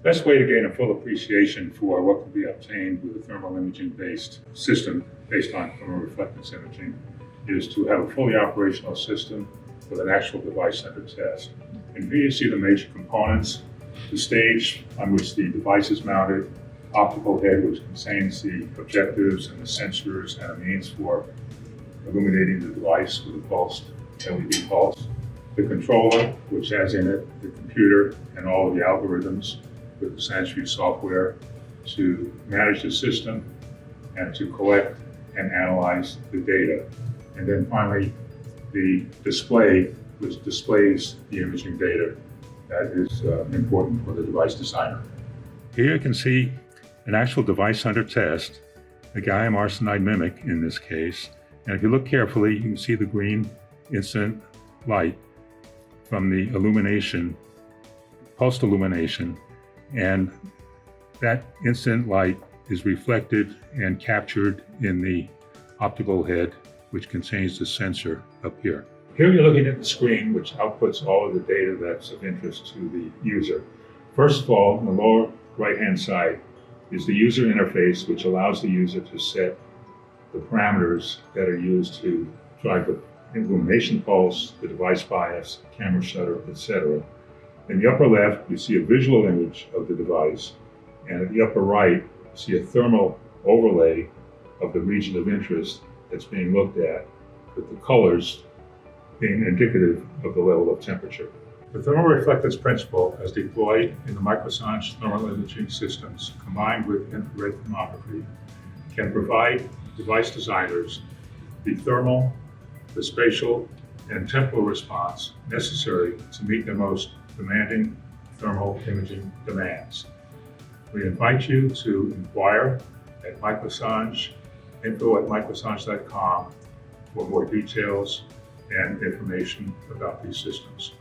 Best way to gain a full appreciation for what can be obtained with a thermal imaging-based system based on thermoreflectance imaging is to have a fully operational system with an actual device-centered test. And here you see the major components, the stage on which the device is mounted, optical head which contains the objectives and the sensors and a means for illuminating the device with a pulsed LED pulse, the controller which has in it the computer and all of the algorithms with the Sanj software to manage the system and to collect and analyze the data. And then finally, the display, which displays the imaging data that is important for the device designer. Here you can see an actual device under test, a gallium arsenide mimic in this case. And if you look carefully, you can see the green incident light from the illumination, pulsed illumination, and that incident light is reflected and captured in the optical head, which contains the sensor up here. Here you're looking at the screen, which outputs all of the data that's of interest to the user. First of all, on the lower right-hand side is the user interface, which allows the user to set the parameters that are used to drive the illumination pulse, the device bias, camera shutter, etc. In the upper left, you see a visual image of the device, and at the upper right, you see a thermal overlay of the region of interest that's being looked at, with the colors being indicative of the level of temperature. The thermoreflectance principle, as deployed in the Microsanj thermal imaging systems combined with infrared thermography, can provide device designers the thermal, the spatial, and temporal response necessary to meet their most demanding thermal imaging demands. We invite you to inquire at Microsanj, info@microsanj.com for more details and information about these systems.